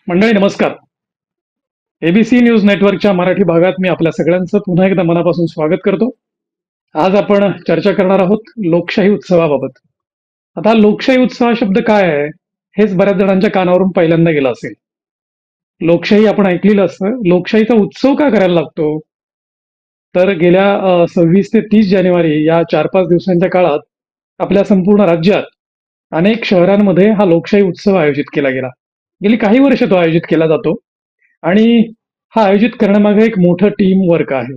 मंडळी नमस्कार. ABC news नेटवर्कच्या मराठी भागात मी आपल्या सगळ्यांचं पुन्हा एकदा मनापासून स्वागत करतो. आज आपण चर्चा करणार आहोत लोकशाही उत्सवाबाबत. आता लोकशाही उत्सव हा शब्द काय आहे हेच बऱ्याच जणांच्या कानावरून पहिल्यांदा गेला असेल. लोकशाही आपण ऐकलेलं असतं. लोकशाहीचा उत्सव का करायला लागतो? तर गेल्या 26 ते 30 जानेवारी या 4-5 दिवसांच्या काळात आपल्या संपूर्ण राज्यात अनेक शहरांमध्ये हा लोकशाही उत्सव आयोजित केला गेला. गेली काही वर्ष तो आयोजित केला जातो आणि हा आयोजित करण्यामागे एक मोठं टीम वर्क आहे.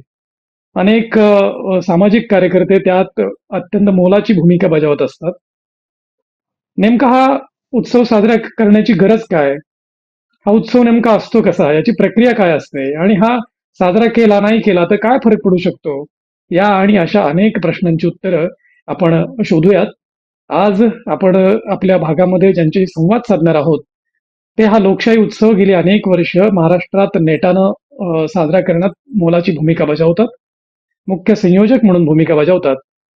अनेक सामाजिक कार्यकर्ते त्यात अत्यंत मोलाची भूमिका बजावत असतात. नेमका हा उत्सव साजरा करण्याची गरज काय? हा उत्सव नेमका असतो कसा? याची प्रक्रिया काय असते? आणि हा साजरा केला नाही केला तर काय फरक पडू शकतो? या आणि अशा अनेक प्रश्नांची उत्तरं आपण शोधूयात. आज आपण आपल्या भागामध्ये ज्यांच्याशी संवाद साधणार आहोत, ते हा लोकशाही उत्सव गेली अनेक वर्ष महाराष्ट्रात नेटानं साजरा करण्यात मोलाची भूमिका बजावतात. मुख्य संयोजक म्हणून भूमिका बजावतात.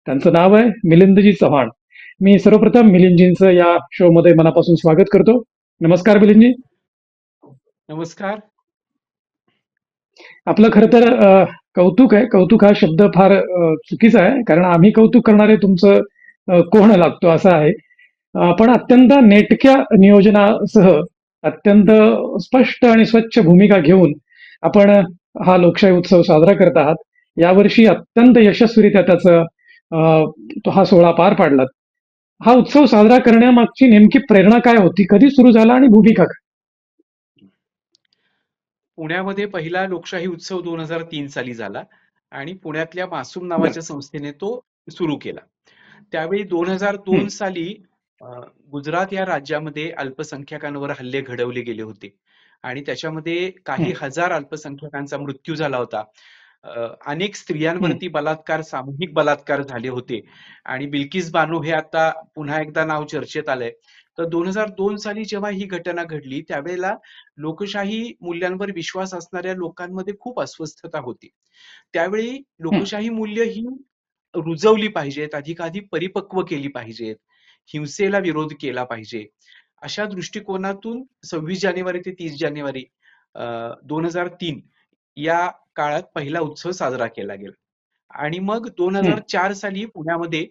त्यांचं नाव आहे मिलिंदजी चव्हाण. मी सर्वप्रथम मिलिंदजींचं या शोमध्ये मनापासून स्वागत करतो. नमस्कार मिलिंदजी. नमस्कार. आपलं खरं तर कौतुक आहे. कौतुक हा शब्द फार चुकीचा आहे, कारण आम्ही कौतुक करणारे तुमचं कोण लागतो असं आहे. पण अत्यंत नेटक्या नियोजनासह अत्यंत स्पष्ट आणि स्वच्छ भूमिका घेऊन आपण हा लोकशाही उत्सव साजरा करत आहात. यावर्षी अत्यंत यशस्वीरित्या तो हा सोहळा पार पाडलात. हा उत्सव साजरा करण्यामागची नेमकी प्रेरणा काय होती? कधी सुरू झाला आणि भूमिका काय? पुण्यामध्ये पहिला लोकशाही उत्सव 2003 साली झाला आणि पुण्यातल्या मासूम बरं. नावाच्या संस्थेने तो सुरू केला. त्यावेळी हं. 2002 साली गुजरात या राज्यामध्ये अल्पसंख्याकांवर हल्ले घडवले गेले होते आणि त्याच्यामध्ये काही हं. हजार अल्पसंख्याकांचा मृत्यू झाला होता. अनेक हं. स्त्रियांवरती बलात्कार, सामूहिक बलात्कार झाले होते आणि बिल्किस बानो हे आता पुन्हा एकदा नाव चर्चेत आलंय. तर 2002 साली जेव्हा ही घटना घडली त्यावेळेला लोकशाही मूल्यांवर विश्वास असणाऱ्या लोकांमध्ये खूप अस्वस्थता होती. त्यावेळी हं. लोकशाही मूल्य ही रुजवली पाहिजेत, अधिकाधिक परिपक्व केली पाहिजेत, हिंसेला विरोध केला पाहिजे. अशा दृष्टिकोनातून 26 जानेवारी ते 30 जानेवारी 2003 या काळात पहिला उत्सव साजरा केला गेला. आणि मग हं. 2004 साली पुण्यामध्ये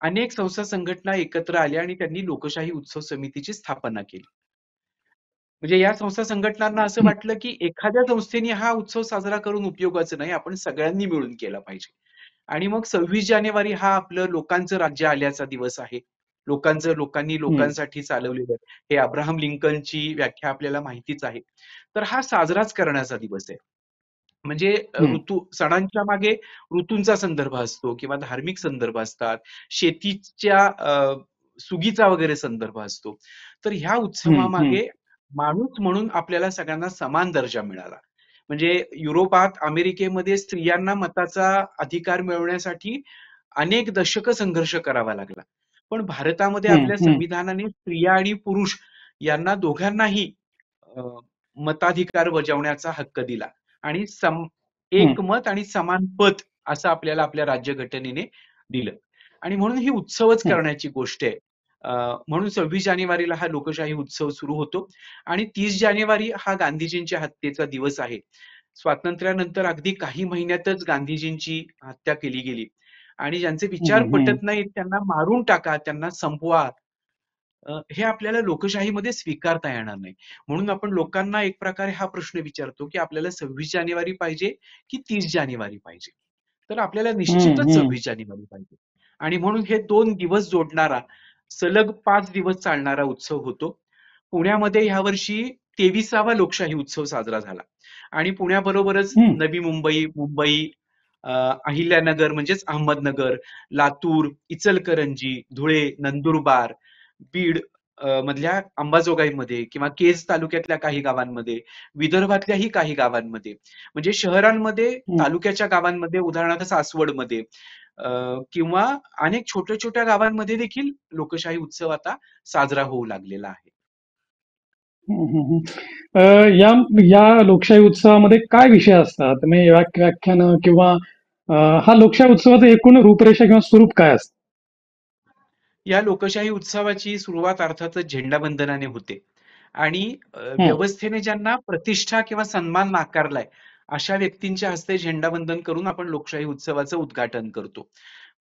अनेक संस्था संघटना एकत्र आल्या आणि त्यांनी लोकशाही उत्सव समितीची स्थापना केली. म्हणजे या संस्था संघटनांना असं हं. वाटलं, की एखाद्या संस्थेने हा उत्सव साजरा करून उपयोगाचं नाही, आपण सगळ्यांनी मिळून केला पाहिजे. आणि मग 26 जानेवारी हा आपलं लोकांचं राज्य आल्याचा दिवस आहे. लोकांनी हं. लोकांसाठी चालवलेलं. हे अब्राहम लिंकनची व्याख्या आपल्याला माहितीच आहे. तर हा साजराच करण्याचा दिवस आहे. म्हणजे हं. सणांच्या मागे ऋतूंचा संदर्भ असतो किंवा धार्मिक संदर्भ असतात. शेतीच्या सुगीचा वगैरे संदर्भ असतो. तर ह्या हं. हं. उत्सवामागे माणूस म्हणून आपल्याला सगळ्यांना समान दर्जा मिळाला. म्हणजे युरोपात, अमेरिकेमध्ये स्त्रियांना मताचा अधिकार मिळवण्यासाठी अनेक दशकं संघर्ष करावा लागला. पण भारतामध्ये हं. आपल्या हं. संविधानाने स्त्रिया आणि पुरुष यांना दोघांनाही अ, मताधिकार बजावण्याचा हक्क दिला आणि हं. एक मत आणि समान पद असं आपल्याला आपल्या राज्यघटनेने दिलं. आणि म्हणून ही उत्सवच हं. करण्याची गोष्ट आहे. म्हणून 26 जानेवारीला हा लोकशाही उत्सव सुरू होतो आणि 30 जानेवारी हा गांधीजींच्या हत्येचा दिवस आहे. स्वातंत्र्यानंतर अगदी काही महिन्यातच गांधीजींची हत्या केली गेली आणि ज्यांचे विचार हं. हं. पटत नाहीत त्यांना मारून टाका, त्यांना संपवा. हे आपल्याला लोकशाहीमध्ये स्वीकारता येणार नाही. म्हणून आपण लोकांना एक प्रकारे हा प्रश्न विचारतो, की आपल्याला 26 जानेवारी पाहिजे की 30 जानेवारी पाहिजे? तर आपल्याला हं. निश्चितच हं. 26 जानेवारी पाहिजे. आणि म्हणून हे 2 दिवस जोडणारा, सलग 5 दिवस चालणारा उत्सव होतो. पुण्यामध्ये ह्यावर्षी 23वा लोकशाही उत्सव साजरा झाला. आणि पुण्याबरोबरच हं. नवी मुंबई, मुंबई, अ, अहिल्यानगर म्हणजेच अहमदनगर, लातूर, इचलकरंजी, धुळे, नंदुरबार, बीड मधल्या अंबाजोगाईमध्ये किंवा केज तालुक्यातल्या काही गावांमध्ये, विदर्भातल्याही काही गावांमध्ये, म्हणजे शहरांमध्ये, हं. तालुक्याच्या गावांमध्ये, उदाहरणार्थ सासवडमध्ये किंवा अनेक छोट्या-छोट्या गावांमध्ये देखील लोकशाही उत्सव आता साजरा होऊ लागलेला आहे. हं. हं. हं. या या लोकशाही उत्सवामध्ये काय विषय असतात? म्हणजे व्याख्यानं किंवा हा लोकशाही उत्सवाचं एकूण रूपरेषा किंवा स्वरूप काय असतं? या लोकशाही उत्सवाची सुरुवात अर्थातच झेंडावंदनाने होते आणि हं, व्यवस्थेने ज्यांना प्रतिष्ठा किंवा सन्मान नाकारलाय अशा व्यक्तींच्या हस्ते झेंडावंदन करून आपण लोकशाही उत्सवाचं उद्घाटन करतो.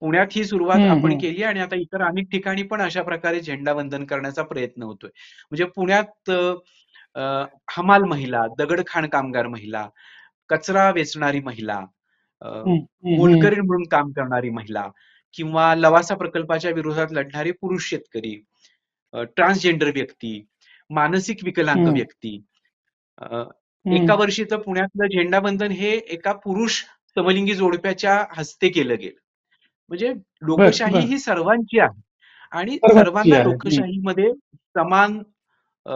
पुण्यात ही सुरुवात हं, आपण हं, केली आणि आता इतर अनेक ठिकाणी पण अशा प्रकारे झेंडावंदन करण्याचा प्रयत्न होतोय. म्हणजे पुण्यात अ, हमाल महिला, दगडखाण कामगार महिला, कचरा वेचणारी महिला, अ, हं, हं, हं, मोलकरीण म्हणून काम करणारी महिला किंवा लवासा प्रकल्पाच्या विरोधात लढणारे पुरुष शेतकरी, ट्रान्सजेंडर व्यक्ती, मानसिक विकलांग हं, व्यक्ती. अ, हं. एका वर्षीचं पुण्यातलं झेंडावंदन हे एका पुरुष समलिंगी जोडप्याच्या हस्ते केलं गेलं. म्हणजे बर लोकशाही बर ही सर्वांची आहे आणि सर्वांची सर्वांना आहे. हं, लोकशाहीमध्ये समान अ,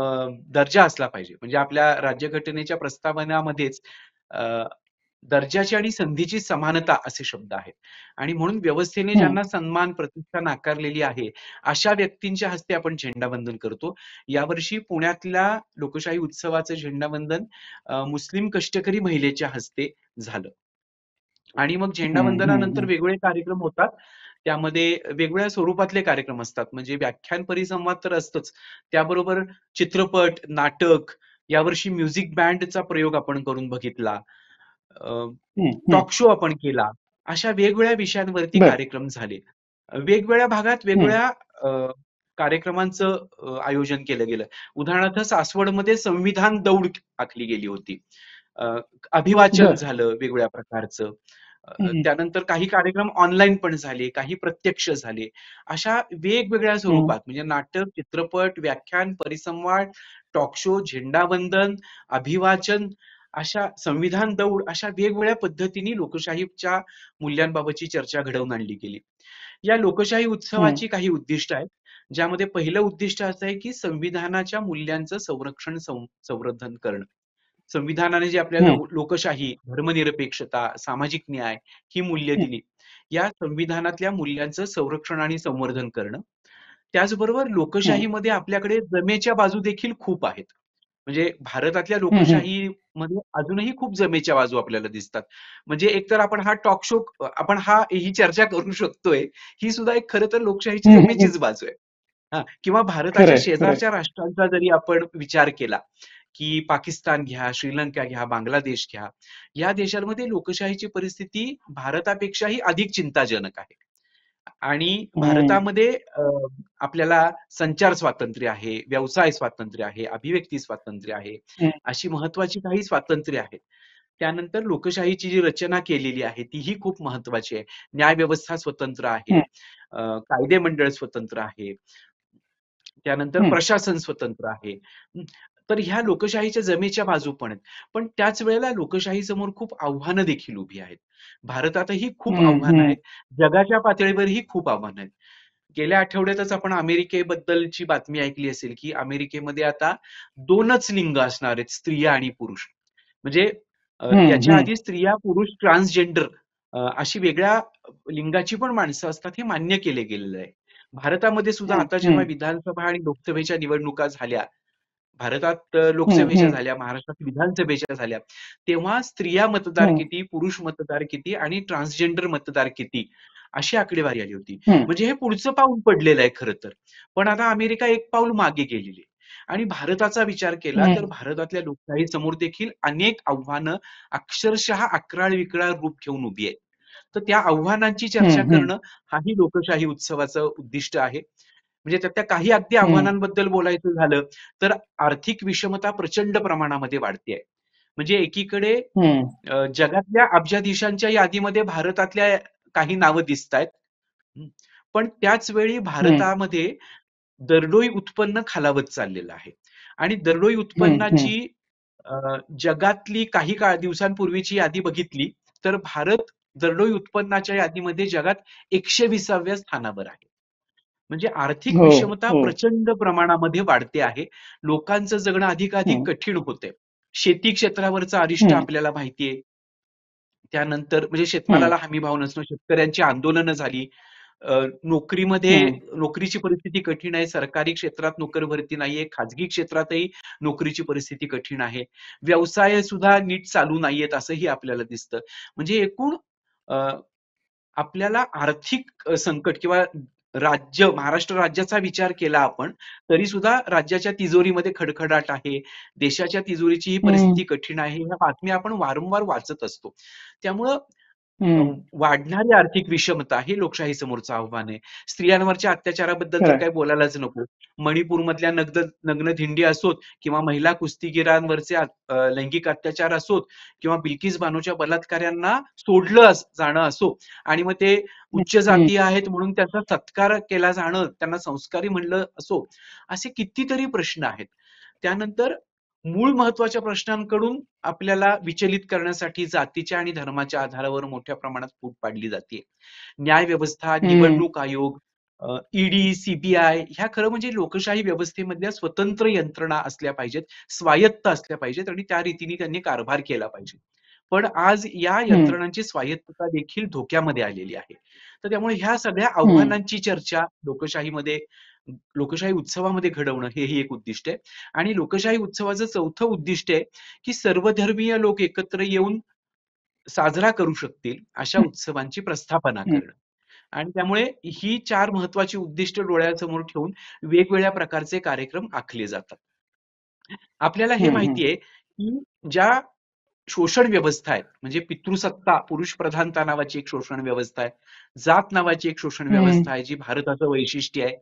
दर्जा असला पाहिजे. म्हणजे आपल्या राज्यघटनेच्या प्रस्तावनामध्येच अ, दर्जाची आणि संधीची समानता असे शब्द आहेत. आणि म्हणून व्यवस्थेने हं, ज्यांना सन्मान, प्रतिष्ठा नाकारलेली आहे, अशा व्यक्तींच्या हस्ते आपण झेंडावंदन करतो. यावर्षी पुण्यातल्या लोकशाही उत्सवाचं झेंडावंदन मुस्लिम कष्टकरी महिलेच्या हस्ते झालं. आणि मग हं, हं, झेंडावंदनानंतर हं, वेगवेगळे कार्यक्रम होतात. त्यामध्ये वेगवेगळ्या स्वरूपातले कार्यक्रम असतात. म्हणजे व्याख्यान परिसंवाद तर असतंच. त्याबरोबर चित्रपट, नाटक, यावर्षी म्युझिक बँडचा प्रयोग आपण करून बघितला. हं, हं. टॉक शो आपण केला. अशा वेगवेगळ्या विषयांवरती बर. कार्यक्रम झाले. वेगवेगळ्या भागात हं, वेगवेगळ्या कार्यक्रमांचं आयोजन केलं गेलं. उदाहरणार्थ सासवडमध्ये संविधान दौड आखली गेली होती. अ, अभिवाचन बर. झालं वेगवेगळ्या प्रकारचं. हं, त्यानंतर काही कार्यक्रम ऑनलाईन पण झाले, काही प्रत्यक्ष झाले. अशा वेगवेगळ्या हं, स्वरूपात म्हणजे नाटक, चित्रपट, व्याख्यान, परिसंवाद, टॉक शो, झेंडावंदन, अभिवाचन, अशा संविधान दौड अशा वेगवेगळ्या पद्धतीने लोकशाहीच्या मूल्यांबाबतची चर्चा घडवून आणली गेली. या लोकशाही हं, उत्सवाची काही उद्दिष्ट आहेत. ज्यामध्ये पहिलं उद्दिष्ट असं आहे की संविधानाच्या मूल्यांचं संरक्षण संवर्धन करणं. संविधानाने जे आपल्याला हं, लोकशाही, धर्मनिरपेक्षता, सामाजिक न्याय ही मूल्य हं, दिली. या संविधानातल्या मूल्यांचं संरक्षण आणि संवर्धन करणं. त्याचबरोबर हं, लोकशाहीमध्ये आपल्याकडे जमेच्या बाजू देखील खूप आहेत. म्हणजे भारतातल्या हं, हं, लोकशाहीमध्ये अजूनही खूप जमेच्या बाजू आपल्याला दिसतात. म्हणजे एकतर आपण हा टॉक शो आपण ही चर्चा करू शकतोय, ही सुद्धा एक खरं तर लोकशाहीची हं, हं. जमेचीच बाजू आहे. हां, किंवा भारताच्या खरंय, खरंय. शेजारच्या राष्ट्रांचा जरी आपण विचार केला, की पाकिस्तान घ्या, श्रीलंका घ्या, बांगलादेश घ्या. या देशांमध्ये लोकशाहीची परिस्थिती भारतापेक्षाही अधिक चिंताजनक आहे. आणि हं, भारतामध्ये आपल्याला संचार स्वातंत्र्य आहे, व्यवसाय स्वातंत्र्य आहे, अभिव्यक्ती स्वातंत्र्य आहे, हं, अशी महत्वाची काही स्वातंत्र्य आहेत. त्यानंतर लोकशाहीची जी रचना केलेली आहे तीही खूप महत्वाची आहे. न्यायव्यवस्था स्वतंत्र आहे, हं, कायदे मंडळ स्वतंत्र आहे, त्यानंतर हं, प्रशासन स्वतंत्र आहे. हं. तर ह्या लोकशाहीच्या जमेच्या बाजू पण आहेत. पण त्याच वेळेला लोकशाहीसमोर खूप आव्हानं देखील उभी आहेत. भारतातही खूप हं, आव्हानं हं, आहेत. जगाच्या पातळीवरही खूप आव्हानं आहेत. गेल्या आठवड्यातच आपण अमेरिकेबद्दलची बातमी ऐकली असेल, की अमेरिकेमध्ये आता 2च लिंग असणार आहेत, स्त्रिया आणि पुरुष. म्हणजे हं, याच्या हं, आधी स्त्रिया, पुरुष, ट्रान्सजेंडर अशी वेगळ्या लिंगाची पण माणसं असतात, हे मान्य केले गेलेलं आहे. भारतामध्ये सुद्धा हं, आता जेव्हा हं, विधानसभा आणि लोकसभेच्या निवडणुका झाल्या, भारतात हं, लोकसभेच्या हं, झाल्या, महाराष्ट्रात विधानसभेच्या झाल्या, तेव्हा स्त्रिया मतदार हं, किती, पुरुष मतदार किती आणि ट्रान्सजेंडर मतदार किती, अशी आकडेवारी आली होती. हं, म्हणजे हे पुढचं पाऊल पडलेलं आहे खरं तर. पण आता अमेरिका एक पाऊल मागे गेलेली आहे. आणि भारताचा विचार केला तर हं, भारतातल्या लोकशाहीसमोर देखील अनेक आव्हानं अक्षरशः अक्राळ-विक्राळ रूप घेऊन उभी आहेत. तर त्या आव्हानांची चर्चा हं, हं, करणं हाही लोकशाही उत्सवाचं उद्दिष्ट आहे. म्हणजे त्यातल्या काही अगदी हं, आव्हानांबद्दल बोलायचं झालं, तर आर्थिक विषमता प्रचंड प्रमाणामध्ये वाढतेय. म्हणजे एकीकडे हं, जगातल्या अब्जाधीशांच्या यादीमध्ये भारतातल्या काही नावं दिसतायत. हं. पण त्याच वेळी हं, भारतामध्ये दरडोई उत्पन्न खालावत चाललेलं आहे. आणि दरडोई हं, हं. उत्पन्नाची जगातली काही काळ दिवसांपूर्वीची यादी बघितली, तर भारत दरडोई उत्पन्नाच्या यादीमध्ये जगात 120व्या स्थानावर आहे. म्हणजे आर्थिक हो, विषमता हो. प्रचंड प्रमाणामध्ये वाढते आहे. लोकांचं जगणं अधिकाधिक हं, कठीण होतंय. शेती क्षेत्रावरचं अरिष्ट हं, आपल्याला माहिती आहे. त्यानंतर म्हणजे हं, शेतमालाला हमी भाव नसणं, शेतकऱ्यांची आंदोलनं झाली. नोकरीमध्ये हं, नोकरीची परिस्थिती कठीण आहे. सरकारी क्षेत्रात नोकर भरती नाहीये. खाजगी क्षेत्रातही नोकरीची परिस्थिती कठीण आहे. व्यवसाय सुद्धा नीट चालू नाहीयेत असंही आपल्याला दिसतं. म्हणजे एकूण अ, आपल्याला आर्थिक संकट किंवा महाराष्ट्र राज्याचा विचार केला आपण, तरी सुद्धा राज्याच्या तिजोरीमध्ये खडखडाट आहे, देशाच्या तिजोरीची ही परिस्थिती कठीण आहे, ह्या बातम्या आपण वारंवार वाचत असतो. त्यामुळं वाढणारी आर्थिक विषमता हे लोकशाही समोरचं आव्हान आहे. स्त्रियांवरच्या अत्याचाराबद्दल तर काही बोलायलाच नको. मणिपूरमधल्या नग्न धिंडी असोत किंवा महिला कुस्तीगिरांवरचे लैंगिक अत्याचार असोत किंवा बिल्किस बानोच्या बलात्काऱ्यांना सोडलं जाणं असो आणि मग ते उच्च जातीय आहेत म्हणून त्याचा सत्कार केला जाणं, त्यांना संस्कारी म्हणलं असो, असे कितीतरी प्रश्न आहेत. त्यानंतर मूळ महत्वाच्या प्रश्नांकडून आपल्याला विचलित करण्यासाठी जातीच्या आणि धर्माच्या आधारावर मोठ्या प्रमाणात फूट पाडली जाते. न्याय व्यवस्था, निवडणूक आयोग, ईडी, सीबीआय ह्या खरं म्हणजे लोकशाही व्यवस्थेमधल्या स्वतंत्र यंत्रणा असल्या पाहिजेत, स्वायत्त असल्या पाहिजेत आणि त्या रीतीने त्यांनी कारभार केला पाहिजे. पण आज या यंत्रणांची स्वायत्तता देखील धोक्यामध्ये आलेली आहे. तर त्यामुळे ह्या सगळ्या आव्हानांची चर्चा लोकशाही उत्सवामध्ये घडवणं हेही एक उद्दिष्ट आहे. आणि लोकशाही उत्सवाचं चौथं उद्दिष्ट आहे की सर्वधर्मीय लोक एकत्र येऊन साजरा करू शकतील अशा उत्सवांची प्रस्थापना करणं. आणि त्यामुळे ही 4 महत्वाची उद्दिष्ट डोळ्यासमोर ठेवून वेगवेगळ्या प्रकारचे कार्यक्रम आखले जातात. आपल्याला हे माहितीये की ज्या शोषण व्यवस्था आहेत, म्हणजे पितृसत्ता, पुरुष प्रधानता नावाची एक शोषण व्यवस्था आहे, जात नावाची एक शोषण व्यवस्था आहे जी भारताचं वैशिष्ट्य आहे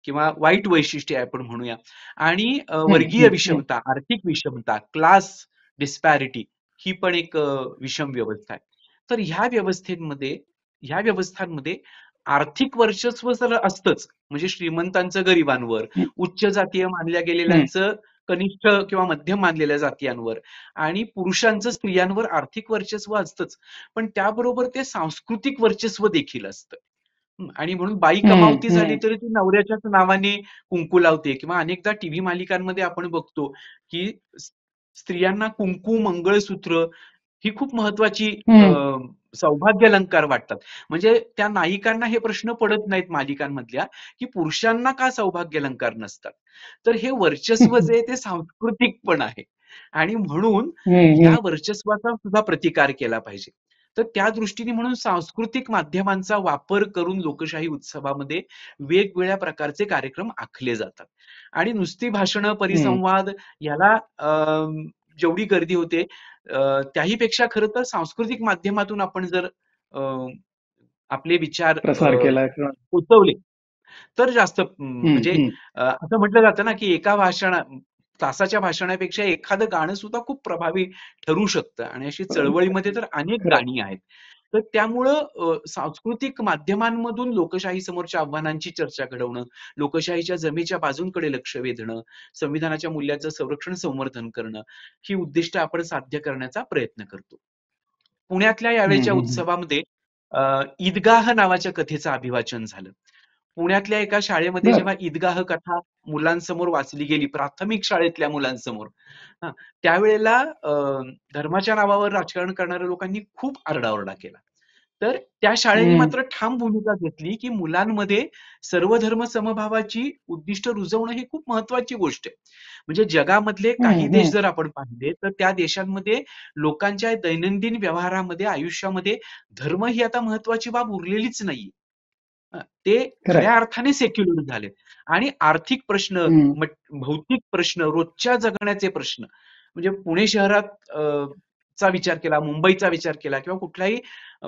किंवा वाईट वैशिष्ट्य आहे आपण म्हणूया, आणि वर्गीय विषमता, आर्थिक विषमता, क्लास डिस्पॅरिटी ही पण एक विषम व्यवस्था आहे. तर ह्या व्यवस्थांमध्ये आर्थिक वर्चस्व जर असतंच, म्हणजे श्रीमंतांचं गरिबांवर, उच्च जातीय मानल्या गेलेल्यांचं कनिष्ठ किंवा मध्यम मानलेल्या जातीयांवर आणि पुरुषांचं स्त्रियांवर आर्थिक वर्चस्व असतंच, पण त्याबरोबर ते सांस्कृतिक वर्चस्व देखील असतं. आणि म्हणून बाई कमावती झाली तरी ती नवऱ्याच्याच नावाने कुंकू लावते किंवा अनेकदा टीव्ही मालिकांमध्ये आपण बघतो की स्त्रियांना कुंकू, मंगळसूत्र ही खूप महत्वाची सौभाग्य अलंकार वाटतात. म्हणजे त्या नायिकांना हे प्रश्न पडत नाहीत मालिकांमधल्या की पुरुषांना का सौभाग्य अलंकार नसतात. तर हे वर्चस्व जे ते सांस्कृतिक पण आहे आणि म्हणून ह्या वर्चस्वाचा सुद्धा प्रतिकार केला पाहिजे. तर त्या दृष्टीने म्हणून सांस्कृतिक माध्यमांचा वापर करून लोकशाही उत्सवामध्ये वेगवेगळ्या प्रकारचे कार्यक्रम आखले जातात. आणि नुसती भाषणं, परिसंवाद याला जेवढी गर्दी होते त्याही पेक्षा खरं तर सांस्कृतिक माध्यमातून आपण जर आपले विचार प्रसार केला पोचवले तर जास्त म्हणजे असं म्हटलं जातं ना की तासाच्या भाषणापेक्षा एखादं गाणं सुद्धा खूप प्रभावी ठरू शकतं आणि अशी चळवळीमध्ये तर अनेक गाणी आहेत. तर त्यामुळं सांस्कृतिक माध्यमांमधून लोकशाही समोरच्या आव्हानांची चर्चा घडवणं, लोकशाहीच्या जमेच्या बाजूंकडे लक्ष वेधणं, संविधानाच्या मूल्यांचं संरक्षण संवर्धन करणं ही उद्दिष्ट आपण साध्य करण्याचा प्रयत्न करतो. पुण्यातल्या यावेळेच्या उत्सवामध्ये ईदगाह नावाच्या कथेचं अभिवाचन झालं. पुण्यातल्या एका शाळेमध्ये जेव्हा ईदगाह कथा मुलांसमोर वाचली गेली, प्राथमिक शाळेतल्या मुलांसमोर, त्यावेळेला धर्माच्या नावावर राजकारण करणाऱ्या लोकांनी खूप आरडाओरडा केला. तर त्या शाळेने मात्र ठाम भूमिका घेतली की मुलांमध्ये सर्वधर्म समभावाची उद्दिष्ट रुजवणं ही खूप महत्वाची गोष्ट आहे. म्हणजे जगामधले काही देश जर आपण पाहिले तर त्या देशांमध्ये लोकांच्या दैनंदिन व्यवहारामध्ये, आयुष्यामध्ये धर्म ही आता महत्वाची बाब उरलेलीच नाहीये. ते खऱ्या अर्थाने सेक्युलर झाले आणि आर्थिक प्रश्न, भौतिक प्रश्न, रोजच्या जगण्याचे प्रश्न, म्हणजे पुणे शहरात चा विचार केला, मुंबईचा विचार केला किंवा कुठल्याही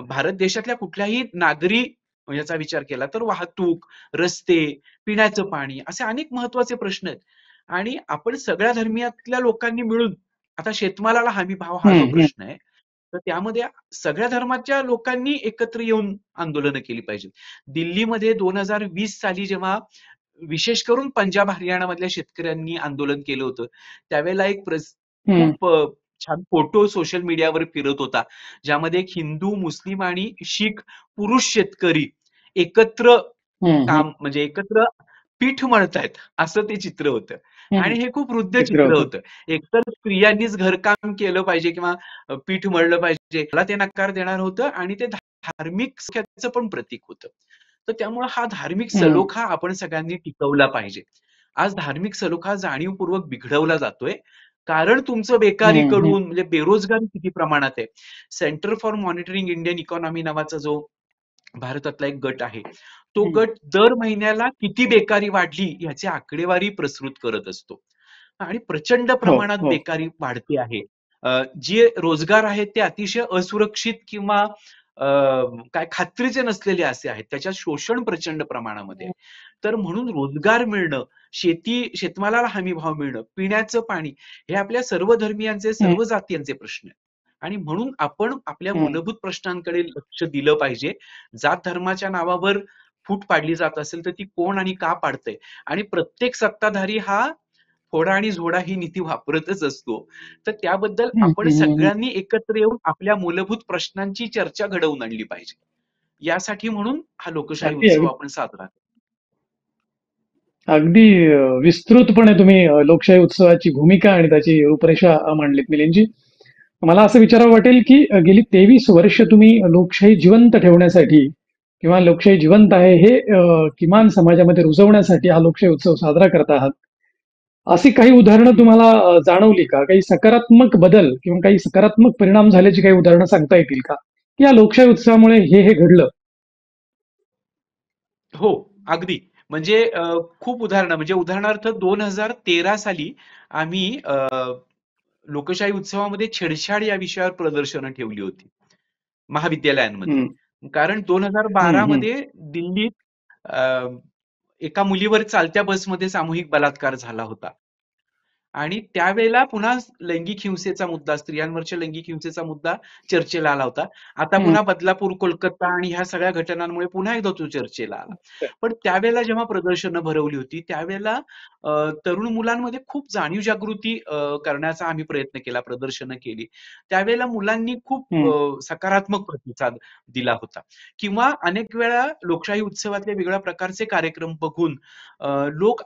भारत देशातल्या कुठल्याही नागरी याचा विचार केला तर वाहतूक, रस्ते, पिण्याचं पाणी असे अनेक महत्वाचे प्रश्न आहेत. आणि आपण सगळ्या धर्मियातल्या लोकांनी मिळून, आता शेतमालाला हमी भाव हा जो प्रश्न आहे, तर त्यामध्ये सगळ्या धर्माच्या लोकांनी एकत्र येऊन आंदोलनं केली पाहिजेत. दिल्लीमध्ये 2020 साली जेव्हा विशेष करून पंजाब, हरियाणामधल्या शेतकऱ्यांनी आंदोलन केलं होतं, त्यावेळेला एक खूप छान फोटो सोशल मीडियावर फिरत होता, ज्यामध्ये एक हिंदू, मुस्लिम आणि शीख पुरुष शेतकरी एकत्र म्हणजे एकत्र पीठ मळतायत असं ते चित्र होतं. आणि हे खूप वृद्ध चित्र होतं. एकतर स्त्रियांनीच घरकाम केलं पाहिजे किंवा पीठ मळलं पाहिजे याला ते नकार देणार होतं आणि ते धार्मिक सख्याचं पण प्रतीक होतं. तर त्यामुळे हा धार्मिक सलोखा आपण सगळ्यांनी टिकवला पाहिजे. आज धार्मिक सलोखा जाणीवपूर्वक बिघडवला जातोय, कारण तुमचं बेकारीकडून म्हणजे बेरोजगारी किती प्रमाणात आहे. Centre for monitoring Indian economy नावाचा जो भारतातला एक गट आहे, तो हम्म. गट दर महिन्याला किती बेकारी वाढली ह्याची आकडेवारी प्रस्तुत करत असतो आणि प्रचंड हो प्रमाणात हो. बेकारी वाढते आहे. जे रोजगार आहेत ते अतिशय असुरक्षित किंवा काय खात्रीचे नसलेले असे आहेत. त्याच्यात शोषण प्रचंड प्रमाणामध्ये आहे. तर म्हणून रोजगार मिळणं, शेतमालाला हमी भाव मिळणं, पिण्याचं पाणी हे आपल्या सर्व धर्मियांचे, हम्म, सर्व जातीयांचे प्रश्न आहेत. आणि म्हणून आपण आपल्या हम्म. मूलभूत प्रश्नांकडे लक्ष दिलं पाहिजे. जात धर्माच्या नावावर फूट पाडली जात असेल तर ती कोण आणि का पाडतंय? आणि प्रत्येक सत्ताधारी हा फोडा आणि झोडा ही नीती वापरतच असतो. तर त्याबद्दल हम्म, आपण हम्म, हम्म. सगळ्यांनी एकत्र येऊन आपल्या मूलभूत प्रश्नांची चर्चा घडवून आणली पाहिजे. यासाठी म्हणून हा लोकशाही अगदी उत्सव अगदी आपण साजरा करतो. अगदी विस्तृतपणे तुम्ही लोकशाही उत्सवाची भूमिका आणि त्याची रूपरेषा मांडलीत मिलिंदजी. मला असं विचारावं वाटेल की गेली 23 वर्ष तुम्ही लोकशाही जिवंत ठेवण्यासाठी किंवा लोकशाही जिवंत आहे हे किमान समाजामध्ये रुजवण्यासाठी हा लोकशाही उत्सव साजरा करत आहात. अशी काही उदाहरणं तुम्हाला जाणवली का? काही सकारात्मक बदल किंवा काही सकारात्मक परिणाम झाल्याची काही उदाहरणं सांगता येतील का? की या लोकशाही उत्सवामुळे हे घडलं? हो, अगदी. म्हणजे खूप उदाहरणं म्हणजे उदाहरणार्थ 2013 साली आम्ही लोकशाही उत्सवामध्ये छेडछाड या विषयावर प्रदर्शनं ठेवली होती महाविद्यालयांमध्ये. हं, कारण हं, 2012 हं, मध्ये दिल्लीत अ, एका मुलीवर चालत्या बसमध्ये सामूहिक बलात्कार झाला होता. आणि त्यावेळेला पुन्हा लैंगिक हिंसेचा मुद्दा, स्त्रियांवरच्या लैंगिक हिंसेचा मुद्दा चर्चेला आला होता. आता हं. पुन्हा बदलापूर, कोलकाता आणि ह्या सगळ्या घटनांमुळे पुन्हा एकदा तो चर्चेला आला. पण त्यावेळेला जेव्हा प्रदर्शनं भरवली होती, त्यावेळेला तरुण मुलांमध्ये खूप जाणीव जागृती करण्याचा आम्ही प्रयत्न केला, प्रदर्शनं केली. त्यावेळेला मुलांनी खूप हं, सकारात्मक प्रतिसाद दिला होता. किंवा अनेक वेळा लोकशाही उत्सवातले वेगळ्या प्रकारचे कार्यक्रम बघून लोक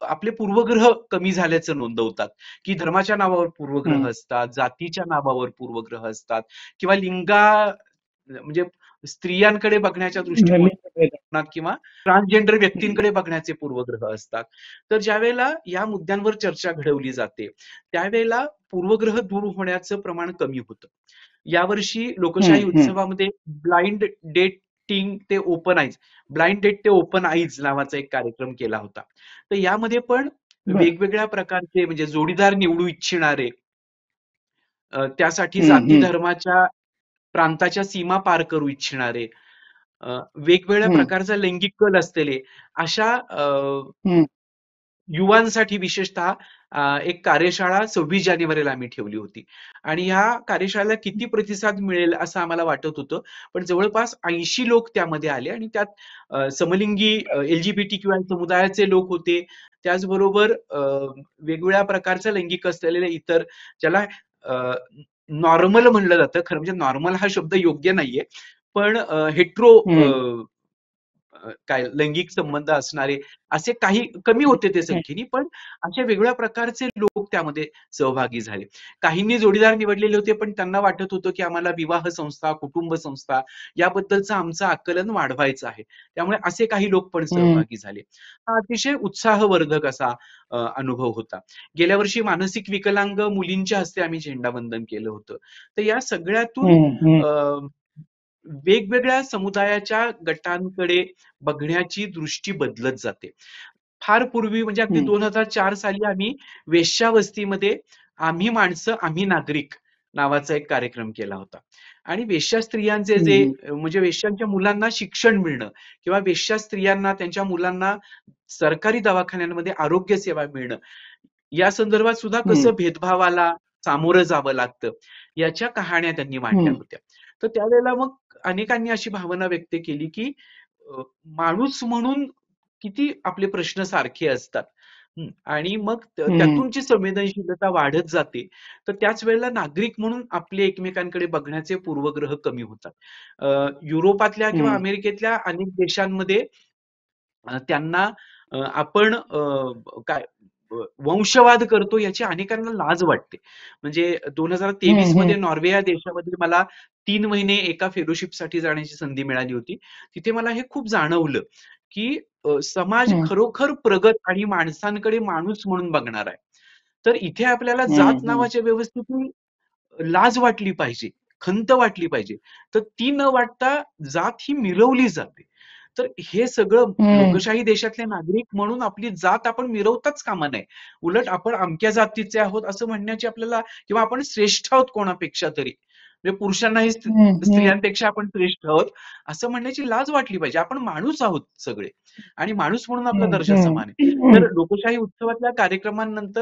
आपले पूर्वग्रह कमी झाल्याचं नोंदवतात, की धर्माच्या नावावर हं. पूर्वग्रह असतात, जातीच्या नावावर पूर्वग्रह असतात किंवा म्हणजे स्त्रियांकडे बघण्याच्या लिंगभेद. दृष्टिकोनात किंवा ट्रान्सजेंडर व्यक्तींकडे बघण्याचे पूर्वग्रह असतात. तर ज्यावेळेला या मुद्द्यांवर चर्चा घडवली जाते, त्यावेळेला पूर्वग्रह दूर होण्याचं प्रमाण कमी होतं. यावर्षी हं, लोकशाही हं. उत्सवामध्ये ब्लाइंड डेट ते ओपन आईज नावाचा एक कार्यक्रम केला होता. तर यामध्ये पण बरं. वेगवेगळ्या प्रकारचे म्हणजे जोडीदार निवडू इच्छिणारे, त्यासाठी हं, जाती हं, धर्माच्या प्रांताच्या सीमा पार करू इच्छिणारे, वेगवेगळ्या हं, प्रकारचा लैंगिक कल असलेले अशा हं, युवांसाठी विशेषतः एक कार्यशाळा 26 जानेवारीला आम्ही ठेवली होती आणि ह्या कार्यशाळेला किती प्रतिसाद मिळेल असं आम्हाला वाटत होतं. पण जवळपास 80 लोक त्यामध्ये आले आणि त्यात समलिंगी LGBTQI समुदायाचे लोक होते. त्याचबरोबर वेगवेगळ्या प्रकारच्या लैंगिक असलेले इतर ज्याला नॉर्मल म्हणलं जातं. खरं म्हणजे नॉर्मल हा शब्द योग्य नाहीये. पण हेटेरो हं, काय लैंगिक संबंध असणारे असे काही कमी होते ते हं, संख्येने, पण अशा वेगळ्या प्रकारचे लोक त्यामध्ये सहभागी झाले. काहींनी जोडीदार निवडलेले होते, पण त्यांना वाटत होतं, की आम्हाला विवाह संस्था, कुटुंब संस्था याबद्दलचं आमचं आकलन वाढवायचं आहे. त्यामुळे असे काही लोक पण हं, सहभागी झाले. हा अतिशय उत्साहवर्धक असा अनुभव होता. गेल्या वर्षी मानसिक विकलांग मुलींच्या हस्ते आम्ही झेंडावंदन केलं होतं. तर या सगळ्यातून हं, हं, वेगवेगळ्या समुदायाच्या गटांकडे बघण्याची दृष्टी बदलत जाते. फार पूर्वी म्हणजे अगदी हं, 2004 साली आम्ही वेश्यावस्तीमध्ये "आम्ही माणसं, आम्ही नागरिक" नावाचा एक कार्यक्रम केला होता. आणि वेश्या स्त्रियांचे जे हं, म्हणजे वेश्यांच्या मुलांना शिक्षण मिळणं किंवा वेश्या स्त्रियांना त्यांच्या मुलांना सरकारी दवाखान्यांमध्ये आरोग्य सेवा मिळणं, या संदर्भात सुद्धा हं, कसं भेदभावाला सामोरं जावं लागतं, याच्या कहाण्या त्यांनी मांडल्या हं, होत्या. तर त्यावेळेला मग अनेकांनी अशी भावना व्यक्त केली, की माणूस म्हणून किती आपले प्रश्न सारखे असतात. आणि मग हं, त्यातून जी संवेदनशीलता वाढत जाते, तर त्याच वेळेला नागरिक म्हणून आपले एकमेकांकडे बघण्याचे पूर्वग्रह कमी होतात. युरोपातल्या किंवा हं, अमेरिकेतल्या अनेक देशांमध्ये त्यांना आपण काय वंशवाद करतो याची अनेकांना लाज वाटते. म्हणजे 2023 हं, मध्ये नॉर्वे या देशामध्ये मला 3 महिने एका फेलोशिपसाठी जाण्याची संधी मिळाली होती. तिथे मला हे खूप जाणवलं, की समाज हं, खरोखर प्रगत आणि माणसांकडे माणूस म्हणून बघणार आहे. तर इथे आपल्याला हं, जात हं, नावाच्या व्यवस्थेतून लाज वाटली पाहिजे, खंत वाटली पाहिजे. तर ती न वाटता जात ही मिरवली जाते. तर हे सगळं हम्म. लोकशाही देशातले नागरिक म्हणून आपली जात आपण मिरवताच कामा नये. उलट आपण अमक्या जातीचे आहोत असं म्हणण्याची आपल्याला, किंवा आपण श्रेष्ठ आहोत कोणापेक्षा तरी, म्हणजे पुरुषांनाही हम्म. हम्म. स्त्रियांपेक्षा आपण श्रेष्ठ आहोत असं म्हणण्याची लाज वाटली पाहिजे. आपण माणूस आहोत सगळे, आणि माणूस म्हणून आपला हम्म. दर्जा समान आहे. हम्म. तर लोकशाही उत्सवातल्या कार्यक्रमांनंतर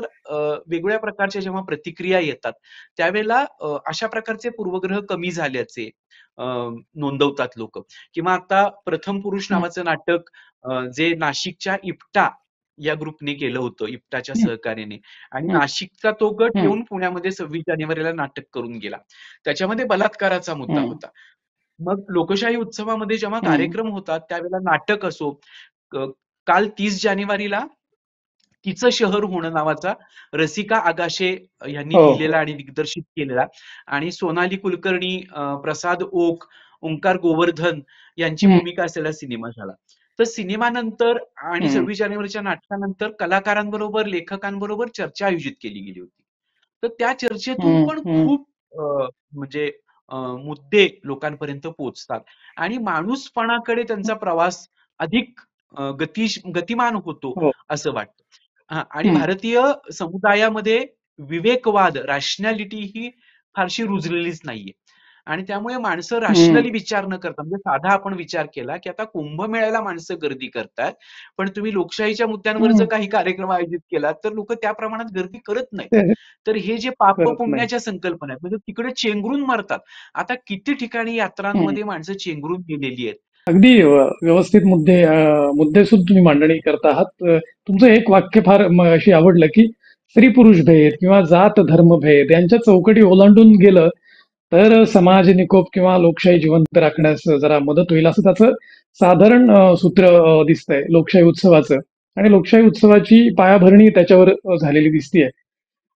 वेगवेगळ्या प्रकारच्या जेव्हा प्रतिक्रिया येतात, त्यावेळेला अशा प्रकारचे पूर्वग्रह कमी झाल्याचे अ, नोंदवतात लोक. किंवा आता प्रथम पुरुष नावाचं नाटक जे नाशिकच्या इप्टा या ग्रुपने केलं होतं, इप्टाच्या सहकार्याने, आणि हम्म. नाशिकचा तो गट हम्म. येऊन पुण्यामध्ये 26 जानेवारीला नाटक करून गेला. त्याच्यामध्ये बलात्काराचा मुद्दा हम्म. होता. मग लोकशाही उत्सवामध्ये जेव्हा हम्म. कार्यक्रम होतात त्यावेळेला नाटक असो, क- काल 30 जानेवारीला तिचं शहर होणं नावाचा रसिका आगाशे यांनी हो, लिहिलेला हो. आणि दिग्दर्शित केलेला, आणि सोनाली कुलकर्णी, प्रसाद ओक, ओंकार गोवर्धन यांची हम्म. भूमिका असलेला सिनेमा झाला. तर सिनेमानंतर आणि हम्म. 26 जानेवारीच्या नाटकानंतर कलाकारांबरोबर, लेखकांबरोबर चर्चा आयोजित केली गेली होती. तर त्या चर्चेतून हम्म. पण हम्म. खूप म्हणजे मुद्दे लोकांपर्यंत पोहोचतात, आणि माणूसपणाकडे त्यांचा प्रवास अधिक गतिमान होतो हो. असं वाटतं. हां, आणि हम्म. भारतीय समुदायामध्ये विवेकवाद, रॅशनॅलिटी ही फारशी रुजलेलीच नाहीये. आणि त्यामुळे माणसं हम्म. रॅशनली विचार न करता, म्हणजे साधा आपण विचार केला, की आता कुंभमेळ्याला माणसं गर्दी करतात, पण तुम्ही लोकशाहीच्या मुद्द्यांवर जर हम्म. काही कार्यक्रम आयोजित केला, तर लोकं त्या प्रमाणात गर्दी करत नाहीत. ते तर हे जे पाप करत नाही. पुण्याच्या संकल्पना आहेत, म्हणजे तिकडे चेंगरून मरतात. आता किती ठिकाणी हम्म. यात्रांमध्ये माणसं चेंगरून गेलेली आहेत. अगदी व्यवस्थित मुद्देसूद तुम्ही मांडणी करत आहात. तुमचं एक वाक्य फार अशी आवडलं, की स्त्री पुरुष भेद किंवा जात धर्म भेद यांच्या चौकटी ओलांडून गेलं तर समाज निकोप किंवा लोकशाही जिवंत राखण्यास जरा मदत होईल असं त्याचं साधारण सूत्र दिसतंय लोकशाही उत्सवाचं. आणि लोकशाही उत्सवाची पायाभरणी त्याच्यावर झालेली दिसतीये.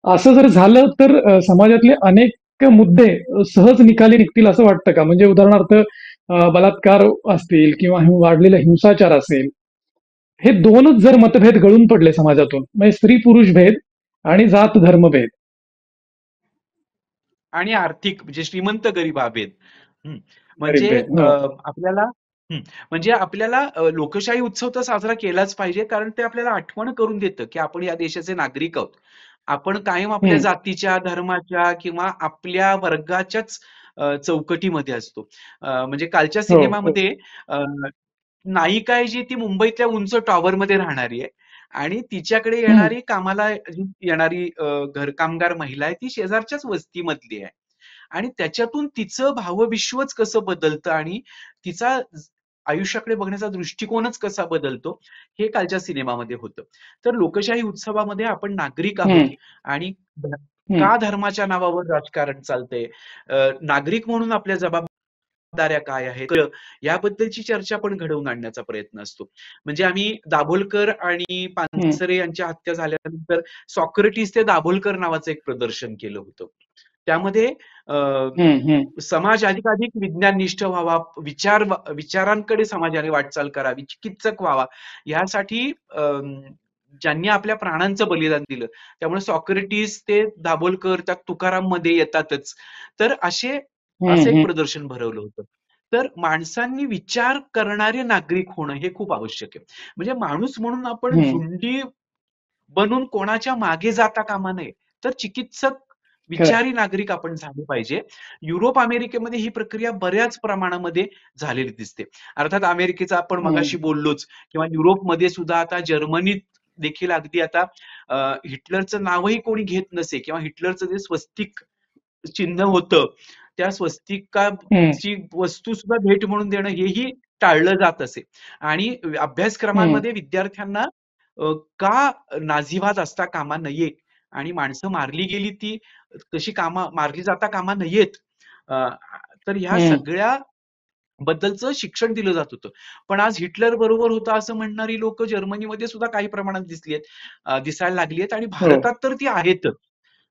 असं जर झालं तर समाजातले अनेक मुद्दे सहज निकाली निघतील असं वाटतं का? म्हणजे उदाहरणार्थ बलात्कार असतील किंवा वाढलेला हिंसाचार असेल, हे दोनच जर मतभेद गळून पडले समाजातून, म्हणजे स्त्री पुरुष भेद आणि जात धर्म भेद. आणि आर्थिक म्हणजे श्रीमंत गरीब हा भेद. हं. गरीब म्हणजे भेद. हो. आपल्याला हं. म्हणजे आपल्याला लोकशाही उत्सव तर साजरा केलाच पाहिजे, कारण ते आपल्याला आठवण करून देतं, की आपण या देशाचे नागरिक आहोत. आपण कायम आपल्या हं. जातीच्या, धर्माच्या किंवा आपल्या वर्गाच्याच चौकटीमध्ये असतो. म्हणजे कालच्या हो, हो. सिनेमामध्ये अ, नायिका आहे जी ती मुंबईतल्या उंच टॉवरमध्ये राहणारी आहे, आणि तिच्याकडे हं. येणारी कामाला जी येणारी घरकामगार महिला आहे ती शेजारच्याच वस्तीमधली आहे. आणि त्याच्यातून तिचं भावविश्वच कसं बदलतं, आणि तिचा आयुष्याकडे बघण्याचा दृष्टिकोनच कसा बदलतो, हे कालच्या सिनेमामध्ये होतं. तर लोकशाही उत्सवामध्ये आपण नागरिक आहोत, हं. आणि हं. का धर्माच्या नावावर राजकारण चालतंय, नागरिक म्हणून आपल्या जबाबदाऱ्या काय आहेत, याबद्दलची चर्चा पण घडवून आणण्याचा प्रयत्न असतो. म्हणजे आम्ही दाभोलकर आणि हं. पानसरे यांच्या हत्या झाल्यानंतर सॉक्रेटिस ते दाभोलकर नावाचं एक प्रदर्शन केलं होतं. त्यामध्ये हं. हं. समाज अधिकाधिक विज्ञाननिष्ठ व्हावा, विचारांकडे समाजाने वाटचाल करावी, चिकित्सक व्हावा, यासाठी ज्यांनी आपल्या प्राणांचं बलिदान दिलं. त्यामुळे सॉक्रेटिस ते दाभोलकर त्यात तुकाराममध्ये येतातच. तर असं हं. एक हं. प्रदर्शन भरवलं होतं. तर माणसांनी विचार करणारे नागरिक होणं हे खूप आवश्यक आहे. म्हणजे माणूस म्हणून आपण हं. झुंडी बनून कोणाच्या मागे जाता कामा नये. तर चिकित्सक, खरंय. विचारी नागरिक आपण झाले पाहिजे. युरोप, अमेरिकेमध्ये ही प्रक्रिया बऱ्याच प्रमाणामध्ये झालेली दिसते. अर्थात अमेरिकेचा आपण हं. मगाशी बोललोच, किंवा युरोपमध्ये सुद्धा आता जर्मनीत देखील अगदी आता हिटलरचं नावही कोणी घेत नसे, किंवा हिटलरचं जे स्वस्तिक चिन्ह होतं, त्या हं. स्वस्तिकाची वस्तू सुद्धा भेट म्हणून देणं हेही टाळलं जात असे. आणि हं. अभ्यासक्रमांमध्ये विद्यार्थ्यांना का नाझीवाद असता कामा नये, आणि माणसं मारली गेली ती तशी मारली जाता कामा नयेत. अ, तर ह्या हं. सगळ्या बद्दलचं शिक्षण दिलं जात होतं. पण आज हिटलर बरोबर होतं असं म्हणणारी लोकं जर्मनीमध्ये सुद्धा काही प्रमाणात दिसायला लागली आहेत, आणि हो. भारतात तर ती आहेतच.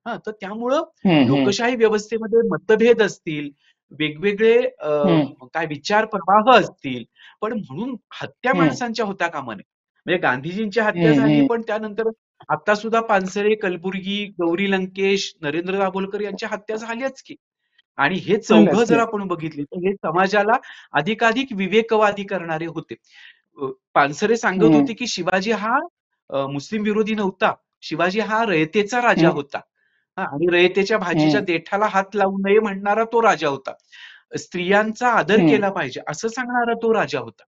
हां, तर त्यामुळं हं. हं. लोकशाही व्यवस्थेमध्ये मतभेद असतील, वेगवेगळे हं. काय विचार प्रवाह असतील, पण म्हणून हत्या हं. माणसांच्या होता कामा नये. म्हणजे गांधीजींची हत्या हं. झाली, हं. पण त्यानंतर आता सुद्धा पानसरे, कलबुर्गी, गौरी लंकेश, नरेंद्र दाभोलकर यांच्या हत्या झाल्याच की. आणि हे चौघं जर आपण बघितले तर हे समाजाला अधिकाधिक विवेकवादी करणारे होते. पानसरे सांगत होते की शिवाजी हा मुस्लिम विरोधी नव्हता. शिवाजी हा रयतेचा राजा होता. आणि रयतेच्या भाजीच्या देठाला हात लावू नये म्हणणारा तो राजा होता. स्त्रियांचा आदर केला पाहिजे असं सांगणारा तो राजा होता.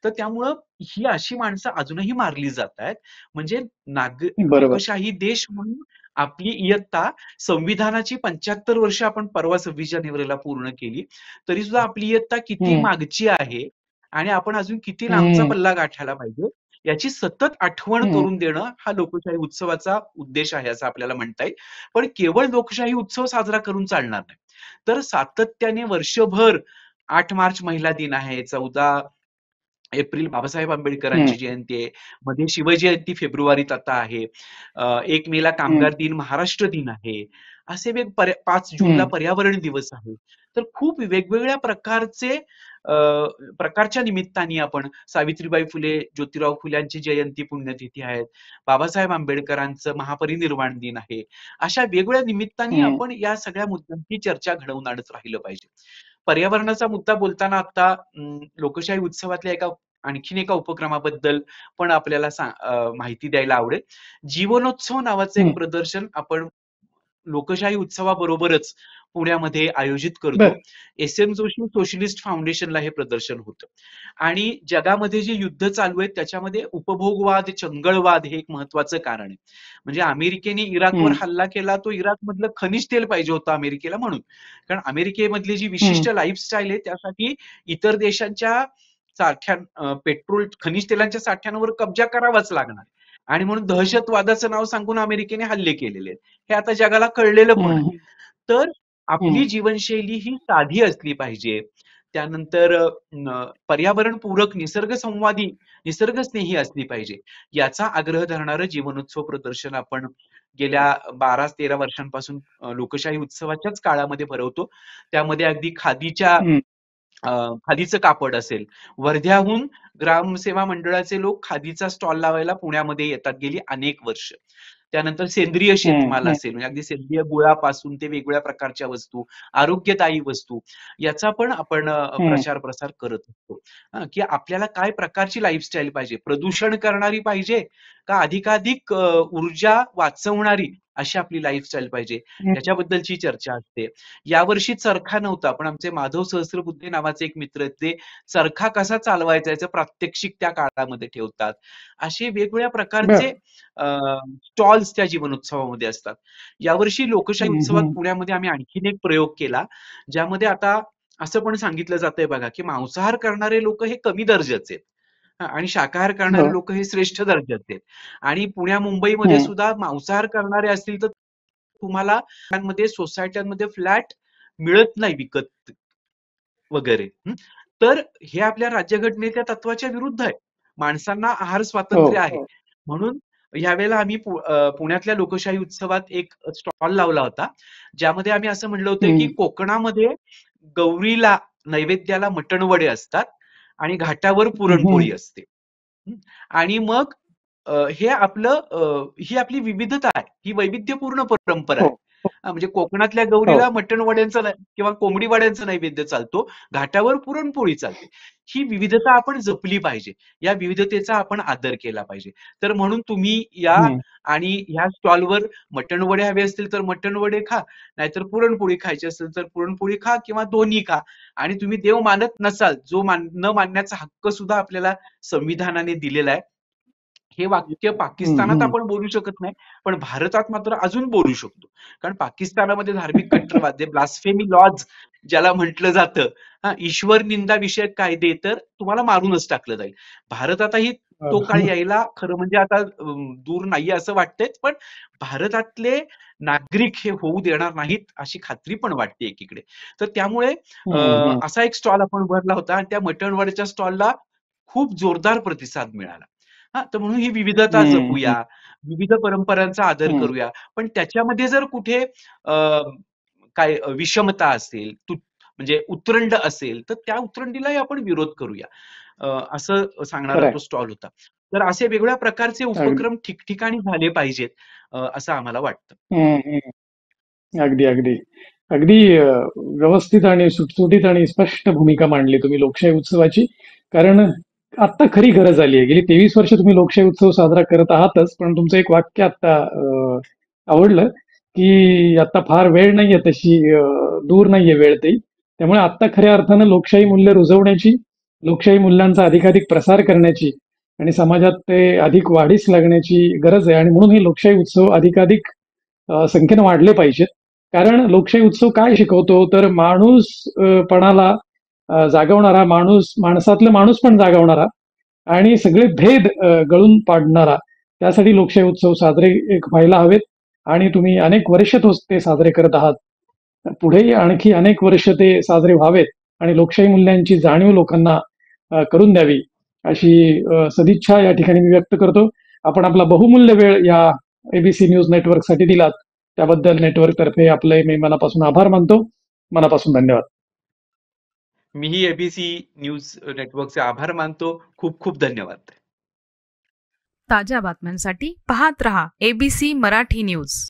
तर त्यामुळं ही अशी माणसं अजूनही मारली जात आहेत. म्हणजे बरोबर. लोकशाही देश म्हणून आपली इयत्ता संविधानाची 75 वर्ष आपण परवा 26 जानेवारीला पूर्ण केली. तरी सुद्धा आपली इयत्ता किती मागची आहे आणि आपण अजून किती लांबचा पल्ला गाठायला पाहिजे याची सतत आठवण करून देणं हा लोकशाही उत्सवाचा उद्देश आहे असं आपल्याला म्हणता येईल. पण केवळ लोकशाही उत्सव साजरा करून चालणार नाही. तर सातत्याने वर्षभर 8 मार्च महिला दिन आहे, 14 एप्रिल बाबासाहेब आंबेडकरांची जयंती आहे, मध्ये शिवजयंती फेब्रुवारीत आता आहे, 1 मेला कामगार दिन, महाराष्ट्र दिन आहे, असे 5 जूनला पर्यावरण दिवस आहे. तर खूप वेगवेगळ्या प्रकारच्या निमित्ताने आपण सावित्रीबाई फुले, ज्योतिराव फुल्यांची जयंती पुण्यतिथी आहेत, बाबासाहेब आंबेडकरांचं महापरिनिर्वाण दिन आहे. अशा वेगवेगळ्या निमित्ताने आपण या सगळ्या मुद्द्यांची चर्चा घडवून आणत राहिलं पाहिजे. पर्यावरणाचा मुद्दा बोलताना आता लोकशाही उत्सवातल्या आणखीन एका उपक्रमाबद्दल पण आपल्याला माहिती द्यायला आवडेल. जीवनोत्सव नावाचं एक प्रदर्शन आपण लोकशाही उत्सवाबरोबरच पुण्यामध्ये आयोजित करतो. एस.एम. जोशी सोशलिस्ट फाउंडेशनला हे प्रदर्शन होतं. आणि जगामध्ये जे युद्ध चालू आहेत त्याच्यामध्ये उपभोगवाद, चंगळवाद हे एक महत्वाचं कारण आहे. म्हणजे अमेरिकेने इराकवर हल्ला केला, तो इराकमधलं खनिज तेल पाहिजे होतं अमेरिकेला म्हणून. कारण अमेरिकेमधली जी विशिष्ट लाईफस्टाईल आहे त्यासाठी इतर देशांच्या पेट्रोल खनिज तेलांच्या साठ्यांवर कब्जा करावाच लागणार. आणि म्हणून दहशतवादाचं नाव सांगून अमेरिकेने हल्ले केलेले आहेत. हे आता जगाला कळलेलं पण आहे. तर आपली जीवनशैली ही साधी असली पाहिजे. त्यानंतर पर्यावरणपूरक, निसर्गसंवादी, निसर्गस्नेही असली पाहिजे. याचा आग्रह धरणारं जीवनोत्सव प्रदर्शन आपण गेल्या 12-13 वर्षांपासून लोकशाही उत्सवाच्याच काळामध्ये भरवतो. त्यामध्ये अगदी खादीचं कापड असेल. वर्ध्याहून ग्रामसेवा मंडळाचे लोक खादीचा स्टॉल लावायला पुण्यामध्ये येतात गेली अनेक वर्ष. त्यानंतर सेंद्रिय शेतमाल असेल, म्हणजे अगदी सेंद्रिय गुळापासून ते वेगवेगळ्या प्रकारच्या वस्तू, आरोग्यदायी वस्तू याचा पण आपण प्रचार प्रसार करत असतो. की आपल्याला काय प्रकारची लाईफस्टाईल पाहिजे, प्रदूषण करणारी पाहिजे का अधिकाधिक ऊर्जा वाचवणारी अशी आपली लाईफस्टाईल पाहिजे, याच्याबद्दलची चर्चा असते. यावर्षी चरखा नव्हता, पण आमचे माधव सहस्रबुद्धे नावाचे एक मित्र आहेत, ते चरखा कसा चालवायचा याचं प्रात्यक्षिक त्या काळामध्ये ठेवतात. असे वेगवेगळ्या प्रकारचे स्टॉल्स त्या जीवनोत्सवामध्ये असतात. यावर्षी लोकशाही उत्सवात पुण्यामध्ये आम्ही आणखीन एक प्रयोग केला, ज्यामध्ये आता असं पण सांगितलं जातंय बघा, की मांसाहार करणारे लोक हे कमी दर्जाचे आहेत. आणि शाकाहार करणारे लोक हे श्रेष्ठ दर्जाचे आहेत. आणि पुण्या मुंबईमध्ये सुद्धा मांसाहार करणारे असतील तर तुम्हाला सोसायट्यांमध्ये फ्लॅट मिळत नाही विकत वगैरे. तर हे आपल्या राज्यघटनेच्या तत्वाच्या विरुद्ध आहे. माणसांना आहार स्वातंत्र्य आहे. म्हणून यावेळेला आम्ही पुण्यातल्या लोकशाही उत्सवात एक स्टॉल लावला होता, ज्यामध्ये आम्ही असं म्हणलं होतं की कोकणामध्ये गौरीला नैवेद्याला मटण वडे असतात आणि घाटावर पुरणपोळी असते. आणि मग ही आपली विविधता आहे, ही वैविध्यपूर्ण परंपरा आहे. म्हणजे कोकणातल्या गौरीला मटण वड्यांचं किंवा कोंबडी वड्यांचं नैवेद्य चालतो, घाटावर पुरणपोळी चालते. ही विविधता आपण जपली पाहिजे, या विविधतेचा आपण आदर केला पाहिजे. तर म्हणून तुम्ही या आणि ह्या स्टॉलवर मटण वडे हवे असतील तर मटण वडे खा, नाहीतर पुरणपोळी खायची असेल तर पुरणपोळी खा किंवा दोन्ही खा. आणि तुम्ही देव मानत नसाल, जो न मानण्याचा हक्क सुद्धा आपल्याला संविधानाने दिलेला आहे. हे वाक्य पाकिस्तानात आपण बोलू शकत नाही, पण भारतात मात्र अजून बोलू शकतो. कारण पाकिस्तानामध्ये धार्मिक कट्टरवाद, ब्लास्फेमी लॉज ज्याला म्हटलं जातं, ईश्वर निंदा विषयक कायदे, तर तुम्हाला मारूनच टाकलं जाईल. भारतातही तो काळ यायला खरं म्हणजे आता दूर नाहीये असं वाटतंय, पण भारतातले नागरिक हे होऊ देणार नाहीत अशी खात्री पण वाटते एकीकडे. तर त्यामुळे असा एक स्टॉल आपण भरला होता आणि त्या मटणवड्याच्या स्टॉलला खूप जोरदार प्रतिसाद मिळाला. तर म्हणून ही विविधता जपूया, विविध परंपरांचा आदर करूया. पण त्याच्यामध्ये जर कुठे काय विषमता असेल, म्हणजे उतरंड असेल, तर त्या उतरंडीलाही आपण विरोध करूया. असं सांगणारा तो स्टॉल होता. तर असे वेगवेगळ्या प्रकारचे उपक्रम ठिकठिकाणी झाले पाहिजेत असं आम्हाला वाटतं. अगदी, अगदी. अगदी व्यवस्थित आणि सुटसुटीत आणि स्पष्ट भूमिका मांडली तुम्ही लोकशाही उत्सवाची. कारण आता खरी गरज आली आहे. गेली 23 वर्ष तुम्ही लोकशाही उत्सव साजरा करत आहातच, पण तुमचं एक वाक्य आता आवडलं की आता फार वेळ नाहीये तशी, दूर नाहीये वेळ ती. त्यामुळे आता खऱ्या अर्थानं लोकशाही मूल्य रुजवण्याची, लोकशाही मूल्यांचा अधिकाधिक प्रसार करण्याची आणि समाजात ते अधिक वाढीस लागण्याची गरज आहे. आणि म्हणून हे लोकशाही उत्सव अधिकाधिक संख्येनं वाढले पाहिजेत. कारण लोकशाही उत्सव काय शिकवतो तर माणूस पणाला जागवणारा, माणसातलं माणूस पण जागवणारा आणि सगळे भेद गळून पाडणारा, त्यासाठी लोकशाही उत्सव साजरे व्हायला हवेत. आणि तुम्ही अनेक वर्ष ते साजरे करत आहात. पुढेही आणखी अनेक वर्ष ते साजरे व्हावेत आणि लोकशाही मूल्यांची जाणीव लोकांना करून द्यावी, अशी सदिच्छा या ठिकाणी मी व्यक्त करतो. आपण आपला बहुमूल्य वेळ या एबीसी न्यूज नेटवर्कसाठी दिलात, त्याबद्दल नेटवर्कतर्फे आपले मी मनापासून आभार मानतो. मनापासून धन्यवाद. मीही एबीसी न्यूज नेटवर्कचे आभार मानतो. खूप खूप धन्यवाद. ताज्या बातम्यांसाठी पाहत रहा एबीसी मराठी न्यूज.